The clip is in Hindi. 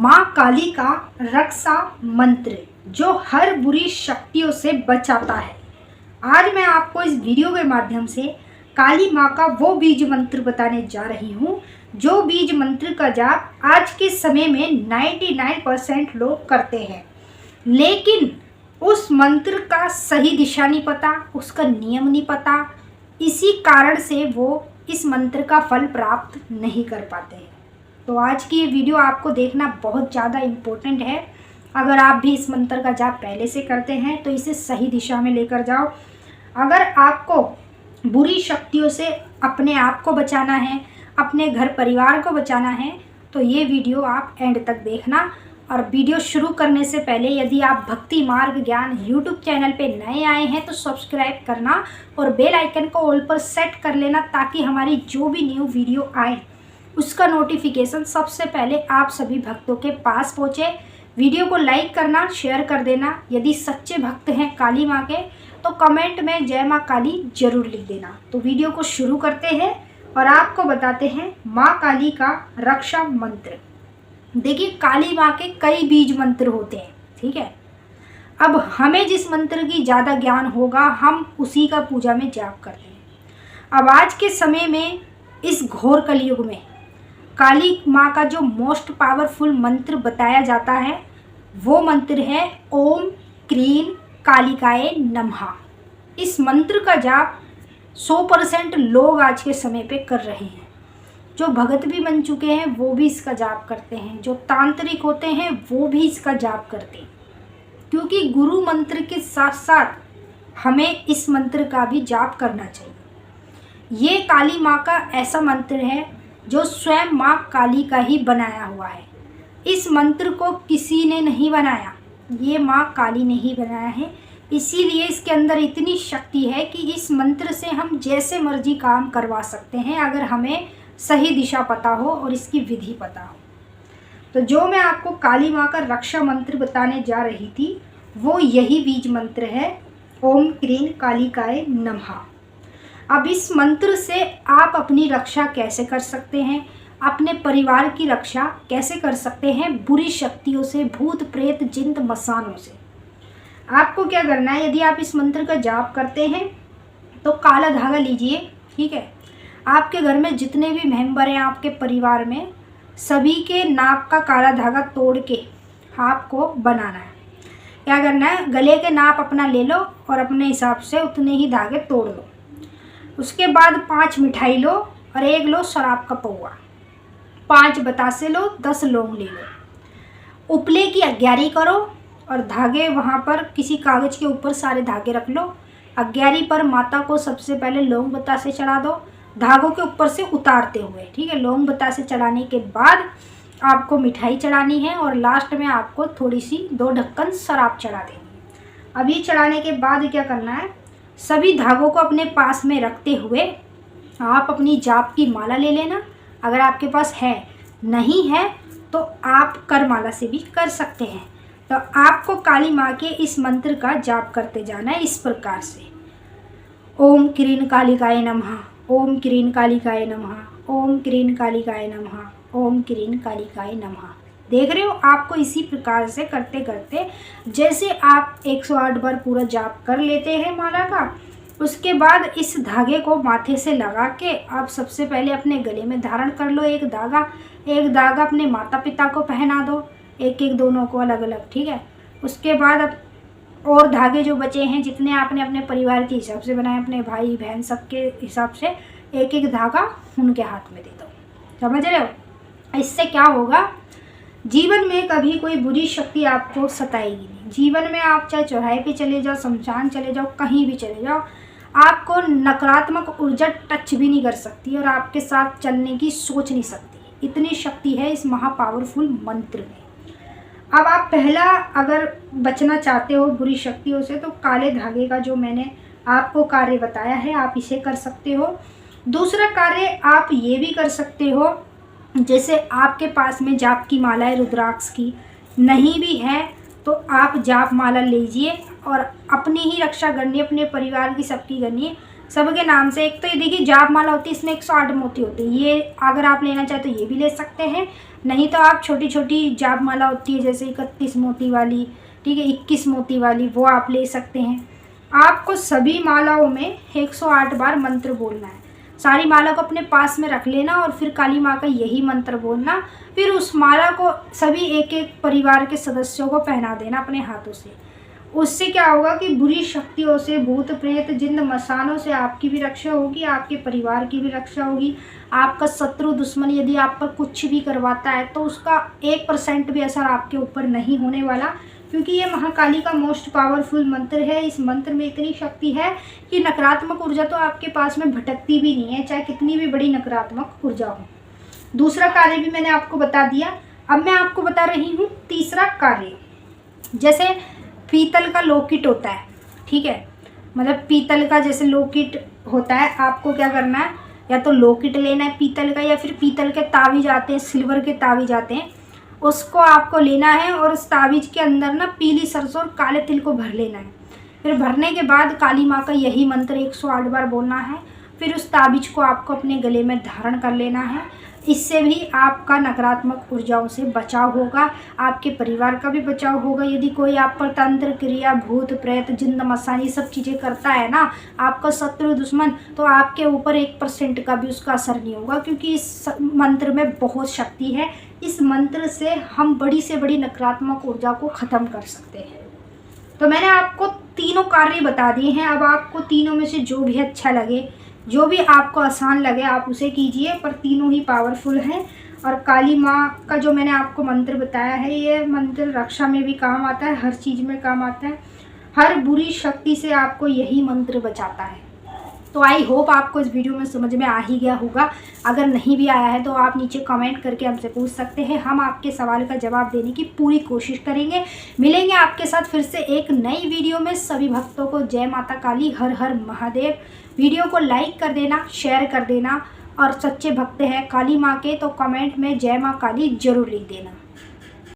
माँ काली का रक्षा मंत्र जो हर बुरी शक्तियों से बचाता है। आज मैं आपको इस वीडियो के माध्यम से काली माँ का वो बीज मंत्र बताने जा रही हूँ जो बीज मंत्र का जाप आज के समय में 99% लोग करते हैं, लेकिन उस मंत्र का सही दिशा नहीं पता, उसका नियम नहीं पता। इसी कारण से वो इस मंत्र का फल प्राप्त नहीं कर पाते हैं। तो आज की ये वीडियो आपको देखना बहुत ज़्यादा इम्पोर्टेंट है। अगर आप भी इस मंत्र का जाप पहले से करते हैं तो इसे सही दिशा में लेकर जाओ। अगर आपको बुरी शक्तियों से अपने आप को बचाना है, अपने घर परिवार को बचाना है, तो ये वीडियो आप एंड तक देखना। और वीडियो शुरू करने से पहले यदि आप भक्ति मार्ग ज्ञान यूट्यूब चैनल पे नए आए हैं तो सब्सक्राइब करना और बेल आइकन को ऑल पर सेट कर लेना, ताकि हमारी जो भी न्यू वीडियो आए उसका नोटिफिकेशन सबसे पहले आप सभी भक्तों के पास पहुँचे। वीडियो को लाइक करना, शेयर कर देना। यदि सच्चे भक्त हैं काली माँ के तो कमेंट में जय माँ काली जरूर लिख देना। तो वीडियो को शुरू करते हैं और आपको बताते हैं माँ काली का रक्षा मंत्र। देखिए, काली माँ के कई बीज मंत्र होते हैं, ठीक है। अब हमें जिस मंत्र की ज़्यादा ज्ञान होगा हम उसी का पूजा में जाप करते हैं। अब आज के समय में इस घोर कलयुग में काली माँ का जो मोस्ट पावरफुल मंत्र बताया जाता है वो मंत्र है ओम क्रीं कालिकाय नमः। इस मंत्र का जाप 100% लोग आज के समय पे कर रहे हैं। जो भगत भी बन चुके हैं वो भी इसका जाप करते हैं, जो तांत्रिक होते हैं वो भी इसका जाप करते हैं, क्योंकि गुरु मंत्र के साथ साथ हमें इस मंत्र का भी जाप करना चाहिए। ये काली माँ का ऐसा मंत्र है जो स्वयं माँ काली का ही बनाया हुआ है। इस मंत्र को किसी ने नहीं बनाया, ये माँ काली ने ही बनाया है। इसीलिए इसके अंदर इतनी शक्ति है कि इस मंत्र से हम जैसे मर्जी काम करवा सकते हैं, अगर हमें सही दिशा पता हो और इसकी विधि पता हो। तो जो मैं आपको काली माँ का रक्षा मंत्र बताने जा रही थी वो यही बीज मंत्र है ओम क्रीं कालिकाय नमः। अब इस मंत्र से आप अपनी रक्षा कैसे कर सकते हैं, अपने परिवार की रक्षा कैसे कर सकते हैं बुरी शक्तियों से, भूत प्रेत जिन मसानों से। आपको क्या करना है, यदि आप इस मंत्र का जाप करते हैं तो काला धागा लीजिए, ठीक है। आपके घर में जितने भी मेंबर हैं आपके परिवार में, सभी के नाक का काला धागा तोड़ के आपको बनाना है। क्या करना है, गले के नाप अपना ले लो और अपने हिसाब से उतने ही धागे तोड़ लो। उसके बाद 5 मिठाई लो और 1 लो शराब का पौवा, 5 बतासे लो, 10 लौंग ले लो। उपले की 11 करो और धागे वहाँ पर किसी कागज़ के ऊपर सारे धागे रख लो। 11 पर माता को सबसे पहले लौंग बतासे चढ़ा दो, धागों के ऊपर से उतारते हुए, ठीक है। लौंग बतासे चढ़ाने के बाद आपको मिठाई चढ़ानी है और लास्ट में आपको थोड़ी सी 2 ढक्कन शराब चढ़ा देनी है। अब ये चढ़ाने के बाद क्या करना है, सभी धागों को अपने पास में रखते हुए आप अपनी जाप की माला ले लेना। अगर आपके पास है, नहीं है तो आप कर माला से भी कर सकते हैं। तो आपको काली माँ के इस मंत्र का जाप करते जाना है इस प्रकार से। ओम क्रीं कालिकाय नमः, ओम क्रीं कालिकाय नमः, ओम क्रीं कालिकाय नमः, ओम क्रीं कालिकाय नमः। देख रहे हो, आपको इसी प्रकार से करते करते जैसे आप 108 बार पूरा जाप कर लेते हैं माला का, उसके बाद इस धागे को माथे से लगा के आप सबसे पहले अपने गले में धारण कर लो। एक धागा अपने माता पिता को पहना दो, एक एक दोनों को अलग अलग, ठीक है। उसके बाद अब और धागे जो बचे हैं, जितने आपने अपने परिवार के हिसाब से बनाए, अपने भाई बहन सबके हिसाब से एक एक धागा उनके हाथ में दे दो। समझ रहे हो? इससे क्या होगा, जीवन में कभी कोई बुरी शक्ति आपको सताएगी नहीं। जीवन में आप चाहे चौराहे पे चले जाओ, शमशान चले जाओ, कहीं भी चले जाओ, आपको नकारात्मक ऊर्जा टच भी नहीं कर सकती और आपके साथ चलने की सोच नहीं सकती। इतनी शक्ति है इस महापावरफुल मंत्र में। अब आप पहला अगर बचना चाहते हो बुरी शक्तियों से तो काले धागे का जो मैंने आपको कार्य बताया है आप इसे कर सकते हो। दूसरा कार्य आप ये भी कर सकते हो, जैसे आपके पास में जाप की माला है रुद्राक्ष की, नहीं भी है तो आप जाप माला लीजिए और अपनी ही रक्षा करनी है, अपने परिवार की सबकी करनी है, सबके नाम से। एक तो ये देखिए जाप माला होती है, इसमें 108 मोती होते हैं। ये अगर आप लेना चाहे तो ये भी ले सकते हैं, नहीं तो आप छोटी छोटी जाप माला होती है जैसे 31 मोती वाली, ठीक है, 21 मोती वाली, वो आप ले सकते हैं। आपको सभी मालाओं में 108 बार मंत्र बोलना है। सारी माला को अपने पास में रख लेना और फिर काली माँ का यही मंत्र बोलना। फिर उस माला को सभी एक एक परिवार के सदस्यों को पहना देना अपने हाथों से। उससे क्या होगा कि बुरी शक्तियों से, भूत प्रेत जिन्न मसानों से आपकी भी रक्षा होगी, आपके परिवार की भी रक्षा होगी। आपका शत्रु दुश्मन यदि आप पर कुछ भी करवाता है तो उसका 1% भी असर आपके ऊपर नहीं होने वाला, क्योंकि ये महाकाली का मोस्ट पावरफुल मंत्र है। इस मंत्र में इतनी शक्ति है कि नकारात्मक ऊर्जा तो आपके पास में भटकती भी नहीं है, चाहे कितनी भी बड़ी नकारात्मक ऊर्जा हो। दूसरा कार्य भी मैंने आपको बता दिया। अब मैं आपको बता रही हूँ तीसरा कार्य। जैसे पीतल का लॉकेट होता है, ठीक है, मतलब पीतल का जैसे लॉकेट होता है, आपको क्या करना है, या तो लॉकेट लेना है पीतल का, या फिर पीतल के ताबीज आते हैं, सिल्वर के ताबीज आते हैं, उसको आपको लेना है और उस ताबीज के अंदर ना पीली सरसों और काले तिल को भर लेना है। फिर भरने के बाद काली माँ का यही मंत्र 108 बार बोलना है। फिर उस ताबीज को आपको अपने गले में धारण कर लेना है। इससे भी आपका नकारात्मक ऊर्जाओं से बचाव होगा, आपके परिवार का भी बचाव होगा। यदि कोई आप पर तंत्र क्रिया, भूत प्रेत, जिन्न मसानी सब चीज़ें करता है ना, आपका शत्रु दुश्मन, तो आपके ऊपर 1% का भी उसका असर नहीं होगा, क्योंकि इस मंत्र में बहुत शक्ति है। इस मंत्र से हम बड़ी से बड़ी नकारात्मक ऊर्जा को ख़त्म कर सकते हैं। तो मैंने आपको तीनों कार्य बता दिए हैं। अब आपको तीनों में से जो भी अच्छा लगे, जो भी आपको आसान लगे, आप उसे कीजिए, पर तीनों ही पावरफुल हैं। और काली माँ का जो मैंने आपको मंत्र बताया है, ये मंत्र रक्षा में भी काम आता है, हर चीज़ में काम आता है। हर बुरी शक्ति से आपको यही मंत्र बचाता है। तो आई होप आपको इस वीडियो में समझ में आ ही गया होगा। अगर नहीं भी आया है तो आप नीचे कमेंट करके हमसे पूछ सकते हैं, हम आपके सवाल का जवाब देने की पूरी कोशिश करेंगे। मिलेंगे आपके साथ फिर से एक नई वीडियो में। सभी भक्तों को जय माता काली, हर हर महादेव। वीडियो को लाइक कर देना, शेयर कर देना, और सच्चे भक्त हैं काली माँ के तो कमेंट में जय माँ काली जरूर लिख देना।